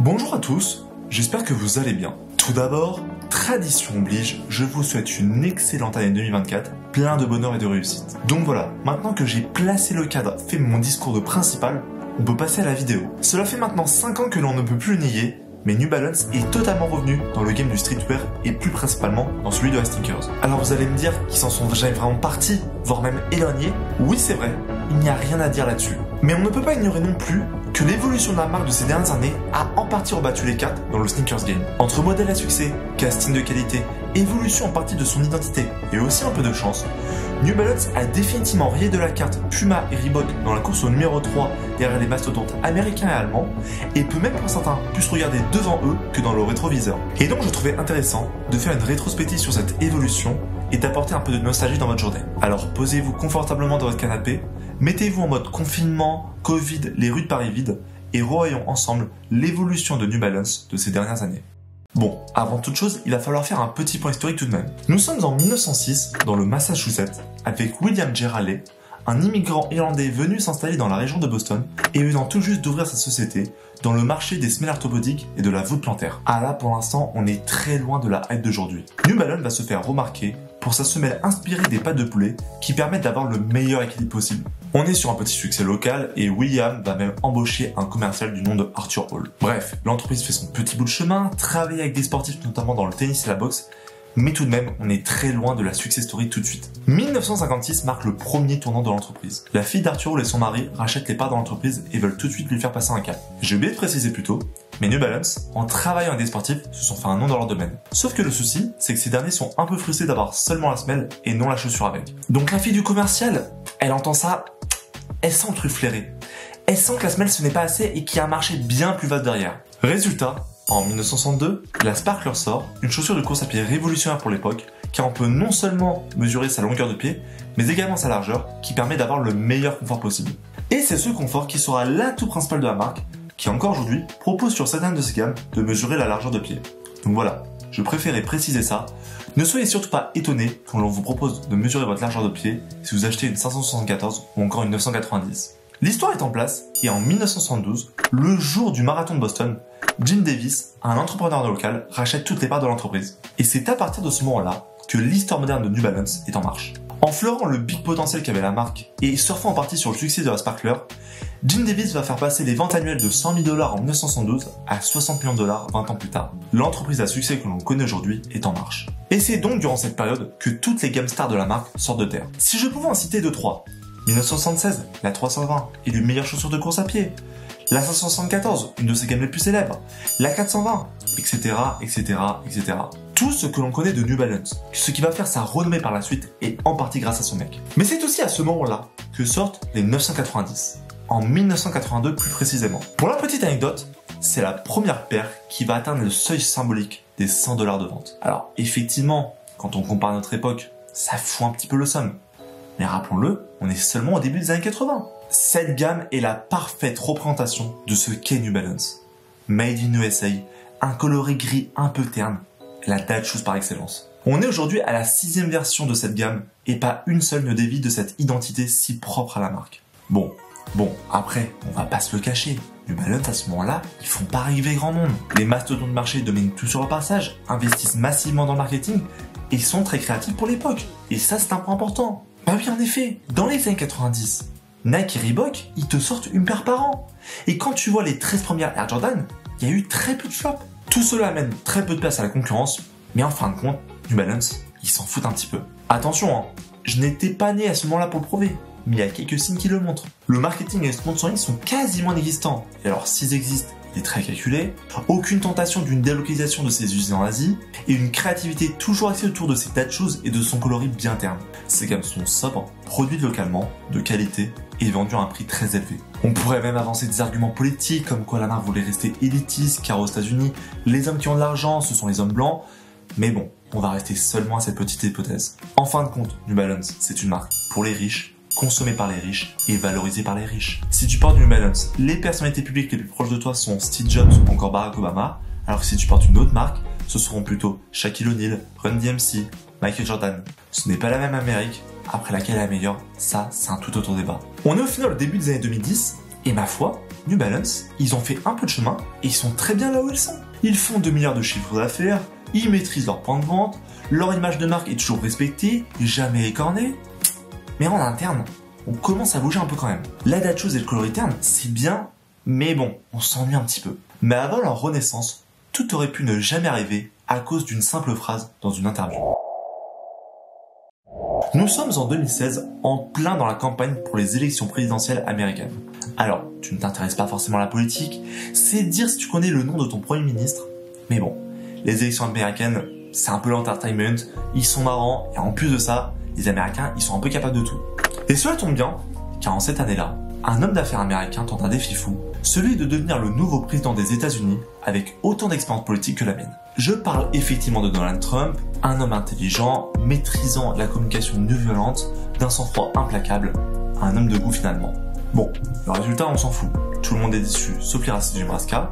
Bonjour à tous, j'espère que vous allez bien. Tout d'abord, tradition oblige, je vous souhaite une excellente année 2024, plein de bonheur et de réussite. Donc voilà, maintenant que j'ai placé le cadre, fait mon discours de principal, on peut passer à la vidéo. Cela fait maintenant 5 ans que l'on ne peut plus le nier, mais New Balance est totalement revenu dans le game du streetwear et plus principalement dans celui de la sneakers. Alors vous allez me dire qu'ils s'en sont déjà vraiment partis, voire même éloignés. Oui, c'est vrai, il n'y a rien à dire là-dessus. Mais on ne peut pas ignorer non plus que l'évolution de la marque de ces dernières années a en partie rebattu les cartes dans le sneakers game. Entre modèle à succès, casting de qualité, évolution en partie de son identité et aussi un peu de chance, New Balance a définitivement rayé de la carte Puma et Reebok dans la course au numéro 3 derrière les mastodontes américains et allemands, et peut même pour certains plus regarder devant eux que dans le rétroviseur. Et donc je trouvais intéressant de faire une rétrospective sur cette évolution et d'apporter un peu de nostalgie dans votre journée. Alors posez-vous confortablement dans votre canapé, mettez-vous en mode confinement, Covid, les rues de Paris vides, et revoyons ensemble l'évolution de New Balance de ces dernières années. Bon, avant toute chose, il va falloir faire un petit point historique tout de même. Nous sommes en 1906, dans le Massachusetts, avec William J. Raleigh, un immigrant irlandais venu s'installer dans la région de Boston et venant tout juste d'ouvrir sa société dans le marché des semelles orthopédiques et de la voûte plantaire. Ah là, pour l'instant, on est très loin de la hype d'aujourd'hui. New Balance va se faire remarquer pour sa semelle inspirée des pattes de poulet qui permettent d'avoir le meilleur équilibre possible. On est sur un petit succès local et William va même embaucher un commercial du nom de Arthur Hall. Bref, l'entreprise fait son petit bout de chemin, travaille avec des sportifs notamment dans le tennis et la boxe, mais tout de même, on est très loin de la success story tout de suite. 1956 marque le premier tournant de l'entreprise. La fille d'Arthur Hall et son mari rachètent les parts dans l'entreprise et veulent tout de suite lui faire passer un cap. J'ai oublié de préciser plus tôt, mais New Balance, en travaillant avec des sportifs, se sont fait un nom dans leur domaine. Sauf que le souci, c'est que ces derniers sont un peu frustrés d'avoir seulement la semelle et non la chaussure avec. Donc la fille du commercial, elle entend ça, elle sent le truc flairé. Elle sent que la semelle ce n'est pas assez et qu'il y a un marché bien plus vaste derrière. Résultat, en 1962, la Sparkler sort, une chaussure de course à pied révolutionnaire pour l'époque, car on peut non seulement mesurer sa longueur de pied, mais également sa largeur, qui permet d'avoir le meilleur confort possible. Et c'est ce confort qui sera l'atout principal de la marque, qui encore aujourd'hui propose sur certaines de ses gammes de mesurer la largeur de pied. Donc voilà, je préférais préciser ça. Ne soyez surtout pas étonnés quand l'on vous propose de mesurer votre largeur de pied si vous achetez une 574 ou encore une 990. L'histoire est en place, et en 1972, le jour du marathon de Boston, Jim Davis, un entrepreneur local, rachète toutes les parts de l'entreprise. Et c'est à partir de ce moment-là que l'histoire moderne de New Balance est en marche. En fleurant le big potentiel qu'avait la marque et surfant en partie sur le succès de la Sparkler, Jim Davis va faire passer les ventes annuelles de 100 000 $ en 1972 à 60 millions de $ 20 ans plus tard. L'entreprise à succès que l'on connaît aujourd'hui est en marche. Et c'est donc durant cette période que toutes les gammes stars de la marque sortent de terre. Si je pouvais en citer 2-3, 1976, la 320, élue meilleure chaussure de course à pied. La 574, une de ses gammes les plus célèbres. La 420, etc., etc., etc. Tout ce que l'on connaît de New Balance, ce qui va faire sa renommée par la suite est en partie grâce à son mec. Mais c'est aussi à ce moment-là que sortent les 990. En 1982 plus précisément. Pour la petite anecdote, c'est la première paire qui va atteindre le seuil symbolique des 100 $ de vente. Alors effectivement, quand on compare à notre époque, ça fout un petit peu le somme. Mais rappelons-le, on est seulement au début des années 80. Cette gamme est la parfaite représentation de ce qu'est New Balance. Made in USA, un coloré gris un peu terne, la dad shoes par excellence. On est aujourd'hui à la 6e version de cette gamme et pas une seule ne dévie de cette identité si propre à la marque. Bon, après, on va pas se le cacher. New Balance à ce moment-là, ils font pas arriver grand monde. Les mastodontes de marché dominent tout sur leur passage, investissent massivement dans le marketing et sont très créatifs pour l'époque. Et ça, c'est un point important. Bah oui, en effet, dans les années 90, Nike et Reebok, ils te sortent une paire par an. Et quand tu vois les 13 premières Air Jordan, il y a eu très peu de flops. Tout cela amène très peu de place à la concurrence, mais en fin de compte, New Balance, ils s'en foutent un petit peu. Attention, hein, je n'étais pas né à ce moment-là pour le prouver, mais il y a quelques signes qui le montrent. Le marketing et le sponsoring sont quasiment inexistants. Et alors, s'ils existent, il est très calculé, aucune tentation d'une délocalisation de ses usines en Asie, et une créativité toujours axée autour de ses dad shoes et de son coloris bien terne. Ces gammes sont sobres, produites localement, de qualité, et vendues à un prix très élevé. On pourrait même avancer des arguments politiques, comme quoi la marque voulait rester élitiste, car aux États-Unis, les hommes qui ont de l'argent, ce sont les hommes blancs, mais bon, on va rester seulement à cette petite hypothèse. En fin de compte, New Balance, c'est une marque pour les riches, consommé par les riches et valorisé par les riches. Si tu portes New Balance, les personnalités publiques les plus proches de toi sont Steve Jobs ou encore Barack Obama, alors que si tu portes une autre marque, ce seront plutôt Shaquille O'Neal, Run DMC, Michael Jordan. Ce n'est pas la même Amérique, après laquelle est la meilleure, ça c'est un tout autre débat. On est au final au début des années 2010, et ma foi, New Balance, ils ont fait un peu de chemin et ils sont très bien là où ils sont. Ils font 2 milliards de chiffres d'affaires, ils maîtrisent leur point de vente, leur image de marque est toujours respectée, jamais écornée. Mais en interne, on commence à bouger un peu quand même. L'adagio et le coloriterme, c'est bien, mais bon, on s'ennuie un petit peu. Mais avant leur renaissance, tout aurait pu ne jamais arriver à cause d'une simple phrase dans une interview. Nous sommes en 2016, en plein dans la campagne pour les élections présidentielles américaines. Alors, tu ne t'intéresses pas forcément à la politique, c'est dire si tu connais le nom de ton premier ministre. Mais bon, les élections américaines, c'est un peu l'entertainment, ils sont marrants, et en plus de ça, les Américains, ils sont un peu capables de tout. Et cela tombe bien, car en cette année-là, un homme d'affaires américain tente un défi fou, celui de devenir le nouveau président des États-Unis avec autant d'expérience politique que la mienne. Je parle effectivement de Donald Trump, un homme intelligent, maîtrisant la communication non violente, d'un sang-froid implacable, un homme de goût finalement. Bon, le résultat on s'en fout, tout le monde est déçu, sauf les racistes du Nebraska,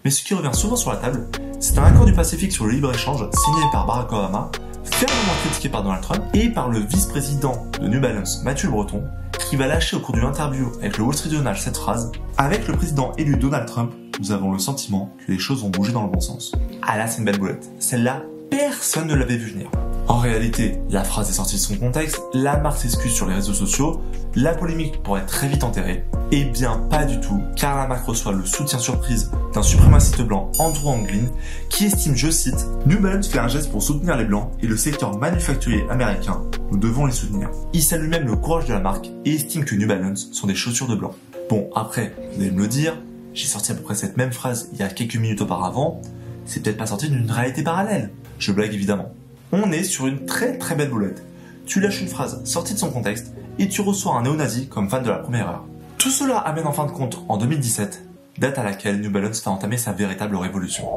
mais ce qui revient souvent sur la table, c'est un accord du Pacifique sur le libre-échange signé par Barack Obama, fermement critiqué par Donald Trump, et par le vice-président de New Balance, Mathieu Breton, qui va lâcher au cours d'une interview avec le Wall Street Journal cette phrase « Avec le président élu Donald Trump, nous avons le sentiment que les choses vont bouger dans le bon sens. » Ah là, c'est une belle boulette. Celle-là, personne ne l'avait vu venir. En réalité, la phrase est sortie de son contexte, la marque s'excuse sur les réseaux sociaux, la polémique pourrait très vite enterrée. Eh bien, pas du tout, car la marque reçoit le soutien surprise d'un suprémaciste blanc, Andrew Anglin, qui estime, je cite, « New Balance fait un geste pour soutenir les blancs et le secteur manufacturier américain. Nous devons les soutenir. » Il salue même le courage de la marque et estime que New Balance sont des chaussures de blanc. Bon, après, vous allez me le dire, j'ai sorti à peu près cette même phrase il y a quelques minutes auparavant, c'est peut-être pas sorti d'une réalité parallèle. Je blague évidemment. On est sur une très très belle boulette. Tu lâches une phrase sortie de son contexte et tu reçois un néo-nazi comme fan de la première heure. Tout cela amène en fin de compte en 2017, date à laquelle New Balance va entamer sa véritable révolution.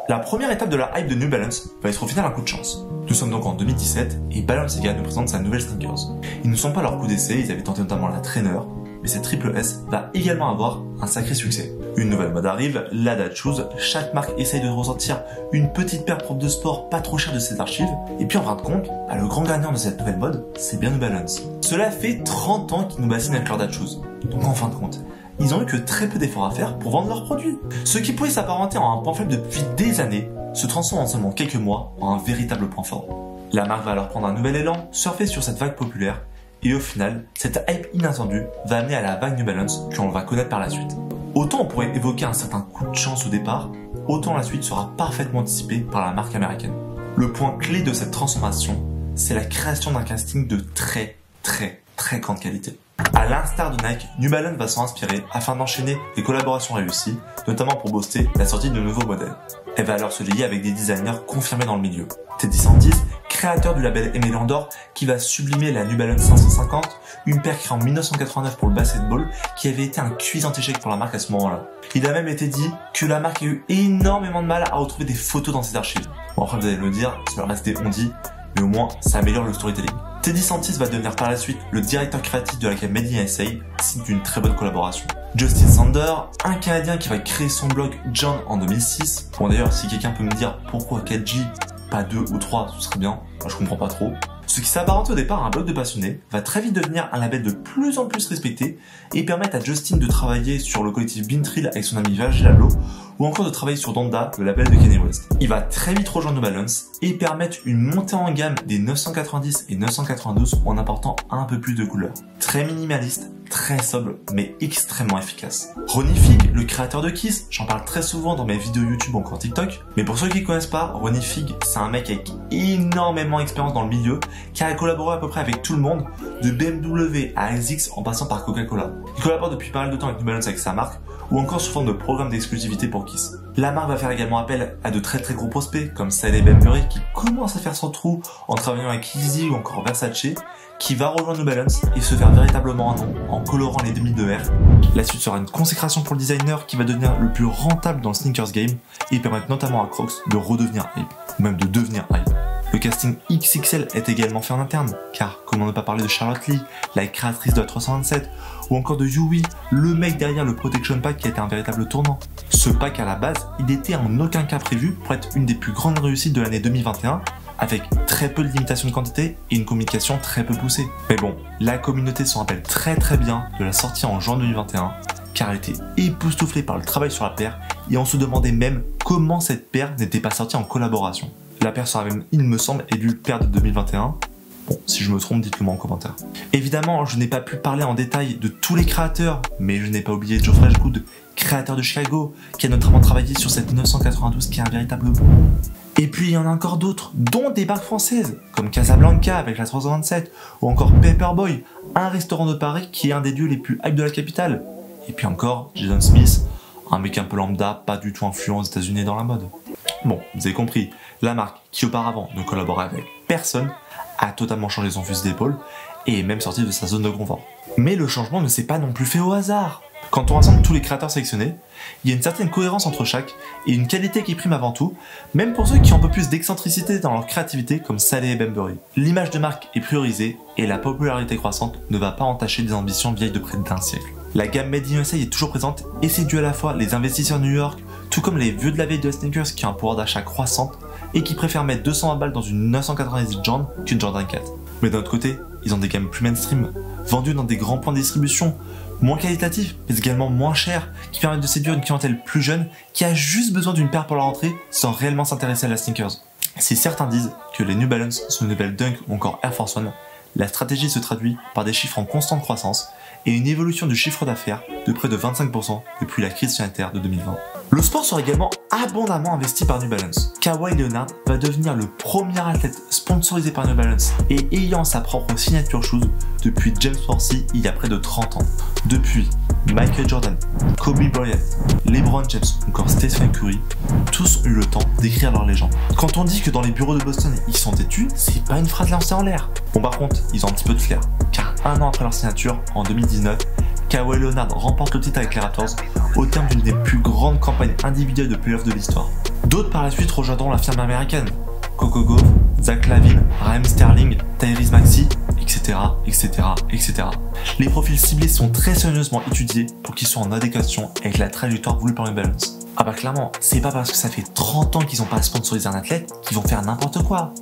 La première étape de la hype de New Balance va être au final un coup de chance. Nous sommes donc en 2017 et Balenciaga nous présente sa nouvelle sneakers. Ils ne sont pas leur coup d'essai, ils avaient tenté notamment la Trainer, mais cette triple S va également avoir un sacré succès. Une nouvelle mode arrive, l'Ada Shoes, chaque marque essaye de ressortir une petite paire propre de sport pas trop chère de ses archives, et puis en fin de compte, le grand gagnant de cette nouvelle mode, c'est bien New Balance. Cela fait 30 ans qu'ils nous bassinent avec leur Ada Shoes, donc en fin de compte, ils ont eu que très peu d'efforts à faire pour vendre leurs produits. Ce qui pouvait s'apparenter en un point faible depuis des années, se transforme en seulement quelques mois en un véritable point fort. La marque va alors prendre un nouvel élan, surfer sur cette vague populaire, et au final, cette hype inattendue va amener à la vague New Balance que l'on va connaître par la suite. Autant on pourrait évoquer un certain coup de chance au départ, autant la suite sera parfaitement anticipée par la marque américaine. Le point clé de cette transformation, c'est la création d'un casting de très grande qualité. À l'instar de Nike, New Balance va s'en inspirer afin d'enchaîner des collaborations réussies, notamment pour booster la sortie de nouveaux modèles. Elle va alors se lier avec des designers confirmés dans le milieu. Teddy Santis, créateur du label Aimé Landor, qui va sublimer la New Balance 550, une paire créée en 1989 pour le basketball, qui avait été un cuisant échec pour la marque à ce moment-là. Il a même été dit que la marque a eu énormément de mal à retrouver des photos dans ses archives. Bon après vous allez me le dire, ça reste des on-dit, mais au moins ça améliore le storytelling. Teddy Santis va devenir par la suite le directeur créatif de la gamme Made in USA, signe d'une très bonne collaboration. Justin Sander, un Canadien qui va créer son blog John en 2006. Bon d'ailleurs, si quelqu'un peut me dire pourquoi 4J, pas 2 ou 3, ce serait bien, moi je comprends pas trop. Ce qui s'apparente au départ à un blog de passionnés va très vite devenir un label de plus en plus respecté et permettre à Justin de travailler sur le collectif Bintrill avec son ami Virgil Abloh ou encore de travailler sur Donda, le label de Kanye West. Il va très vite rejoindre New Balance et permettre une montée en gamme des 990 et 992 en apportant un peu plus de couleurs. Très minimaliste, très sobre, mais extrêmement efficace. Ronnie Fieg, le créateur de Kiss, j'en parle très souvent dans mes vidéos YouTube ou encore TikTok, mais pour ceux qui ne connaissent pas, Ronnie Fieg, c'est un mec avec énormément d'expérience dans le milieu, qui a collaboré à peu près avec tout le monde, de BMW à ASICS en passant par Coca-Cola. Il collabore depuis pas mal de temps avec New Balance avec sa marque, ou encore sous forme de programme d'exclusivité pour Kiss. La marque va faire également appel à de très gros prospects comme Saleh Ben Murray qui commence à faire son trou en travaillant avec Yeezy ou encore Versace, qui va rejoindre New Balance et se faire véritablement un nom en colorant les 2002 R. La suite sera une consécration pour le designer qui va devenir le plus rentable dans le sneakers game et permettre notamment à Crocs de redevenir hype, ou même de devenir hype. Le casting XXL est également fait en interne, car comment ne pas parler de Charlotte Lee, la créatrice de la 327, ou encore de Yui, le mec derrière le Protection Pack qui a été un véritable tournant. Ce pack à la base, il n'était en aucun cas prévu pour être une des plus grandes réussites de l'année 2021, avec très peu de limitation de quantité et une communication très peu poussée. Mais bon, la communauté s'en rappelle très bien de la sortie en juin 2021, car elle était époustouflée par le travail sur la paire, et on se demandait même comment cette paire n'était pas sortie en collaboration. La paire sera même, il me semble, élue paire de 2021. Bon, si je me trompe, dites-le moi en commentaire. Évidemment, je n'ai pas pu parler en détail de tous les créateurs, mais je n'ai pas oublié Joe Freshgood, créateur de Chicago, qui a notamment travaillé sur cette 992 qui est un véritable boom. Et puis il y en a encore d'autres, dont des marques françaises, comme Casablanca avec la 327, ou encore Paperboy, un restaurant de Paris qui est un des lieux les plus hype de la capitale. Et puis encore Jason Smith, un mec un peu lambda, pas du tout influent aux États-Unis dans la mode. Bon, vous avez compris, la marque qui auparavant ne collaborait avec personne, a totalement changé son fusil d'épaule et est même sorti de sa zone de confort. Mais le changement ne s'est pas non plus fait au hasard. Quand on rassemble tous les créateurs sélectionnés, il y a une certaine cohérence entre chaque et une qualité qui prime avant tout, même pour ceux qui ont un peu plus d'excentricité dans leur créativité comme Salé et Bembury. L'image de marque est priorisée et la popularité croissante ne va pas entacher des ambitions vieilles de près d'un siècle. La gamme Made in USA est toujours présente et c'est dû à la fois les investisseurs New York, tout comme les vieux de la vieille de sneakers qui ont un pouvoir d'achat croissante et qui préfèrent mettre 220 balles dans une 990 Jordan qu'une Jordan 4. Mais d'un autre côté, ils ont des gammes plus mainstream, vendues dans des grands points de distribution, moins qualitatifs, mais également moins chers, qui permettent de séduire une clientèle plus jeune qui a juste besoin d'une paire pour la rentrée sans réellement s'intéresser à la sneakers. Si certains disent que les New Balance sont une nouvelle Dunk ou encore Air Force One, la stratégie se traduit par des chiffres en constante croissance et une évolution du chiffre d'affaires de près de 25% depuis la crise sanitaire de 2020. Le sport sera également abondamment investi par New Balance. Kawhi Leonard va devenir le premier athlète sponsorisé par New Balance et ayant sa propre signature shoes depuis James Forsey il y a près de 30 ans. Depuis Michael Jordan, Kobe Bryant, LeBron James ou encore Stephen Curry, tous ont eu le temps d'écrire leur légende. Quand on dit que dans les bureaux de Boston ils sont têtus, c'est pas une phrase lancée en l'air. Bon par contre, ils ont un petit peu de flair, car un an après leur signature, en 2019, Kawhi Leonard remporte le titre avec les Raptors au terme d'une des plus grandes campagnes individuelles de playoffs de l'histoire. D'autres par la suite rejoindront la firme américaine. Coco Gauff, Zach LaVine, Raheem Sterling, Tyrese Maxey, etc., etc., etc. Les profils ciblés sont très sérieusement étudiés pour qu'ils soient en adéquation avec la trajectoire voulue par New Balance. Ah bah clairement, c'est pas parce que ça fait 30 ans qu'ils n'ont pas sponsorisé un athlète qu'ils vont faire n'importe quoi.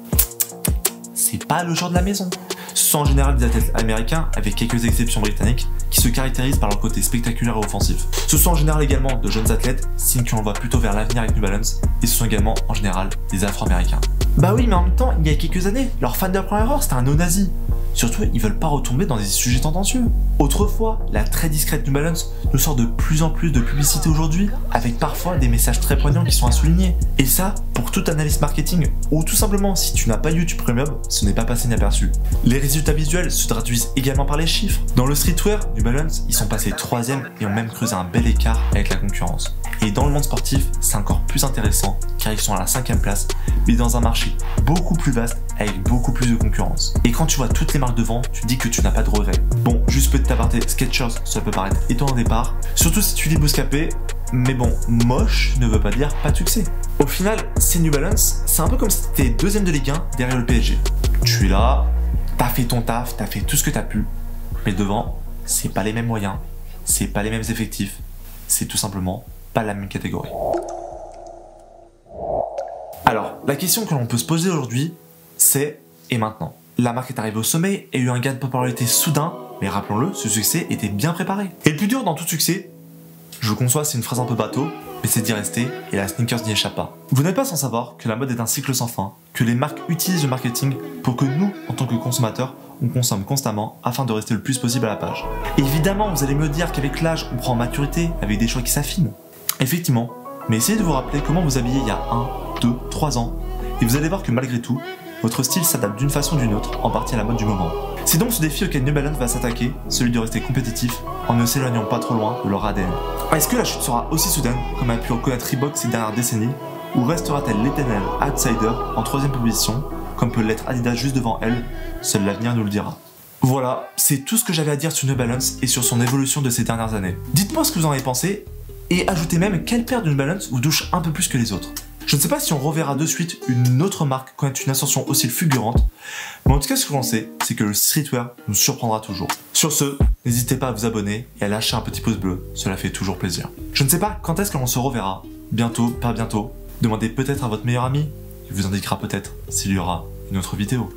C'est pas le genre de la maison. Ce sont en général des athlètes américains, avec quelques exceptions britanniques, qui se caractérisent par leur côté spectaculaire et offensif. Ce sont en général également de jeunes athlètes, signe qu'on va plutôt vers l'avenir avec New Balance, et ce sont également en général des Afro-Américains. Bah oui, mais en même temps, il y a quelques années, leur fan de première heure, c'était un néo-nazi. Surtout, ils veulent pas retomber dans des sujets tendancieux. Autrefois, la très discrète New Balance nous sort de plus en plus de publicité aujourd'hui, avec parfois des messages très poignants qui sont à souligner. Et ça, pour toute analyse marketing, ou tout simplement si tu n'as pas YouTube Premium, ce n'est pas passé inaperçu. Les résultats visuels se traduisent également par les chiffres. Dans le streetwear, New Balance, ils sont passés 3e et ont même creusé un bel écart avec la concurrence. Et dans le monde sportif, c'est encore plus intéressant, car ils sont à la 5e place, mais dans un marché beaucoup plus vaste, avec beaucoup plus de concurrence. Et quand tu vois toutes les marques devant, tu te dis que tu n'as pas de regrets. Bon, juste petit aparté, Skechers, ça peut paraître étonnant au départ, surtout si tu dis bouscapé, mais bon, moche ne veut pas dire pas de succès. Au final, c'est New Balance, c'est un peu comme si t'étais 2e de Ligue 1 derrière le PSG. Tu es là, t'as fait ton taf, t'as fait tout ce que t'as pu, mais devant, c'est pas les mêmes moyens, c'est pas les mêmes effectifs, c'est tout simplement pas la même catégorie. Alors, la question que l'on peut se poser aujourd'hui, c'est et maintenant? La marque est arrivée au sommet et a eu un gain de popularité soudain, mais rappelons-le, ce succès était bien préparé. Et le plus dur dans tout succès, je conçois, c'est une phrase un peu bateau, mais c'est d'y rester et la sneakers n'y échappe pas. Vous n'êtes pas sans savoir que la mode est un cycle sans fin, que les marques utilisent le marketing pour que nous, en tant que consommateurs, on consomme constamment afin de rester le plus possible à la page. Évidemment, vous allez me dire qu'avec l'âge, on prend en maturité avec des choix qui s'affinent. Effectivement, mais essayez de vous rappeler comment vous habillez il y a 1, 2, 3 ans, et vous allez voir que malgré tout, votre style s'adapte d'une façon ou d'une autre, en partie à la mode du moment. C'est donc ce défi auquel New Balance va s'attaquer, celui de rester compétitif, en ne s'éloignant pas trop loin de leur ADN. Est-ce que la chute sera aussi soudaine, comme a pu reconnaître Reebok ces dernières décennies, ou restera-t-elle l'éternel outsider en 3e position, comme peut l'être Adidas juste devant elle? Seul l'avenir nous le dira. Voilà, c'est tout ce que j'avais à dire sur New Balance et sur son évolution de ces dernières années. Dites-moi ce que vous en avez pensé, et ajoutez même quelle paire de New Balance vous touche un peu plus que les autres. Je ne sais pas si on reverra de suite une autre marque connaître une ascension aussi fulgurante, mais en tout cas ce que l'on sait, c'est que le streetwear nous surprendra toujours. Sur ce, n'hésitez pas à vous abonner et à lâcher un petit pouce bleu, cela fait toujours plaisir. Je ne sais pas quand est-ce que l'on se reverra, bientôt, pas bientôt, demandez peut-être à votre meilleur ami, Il vous indiquera peut-être s'il y aura une autre vidéo.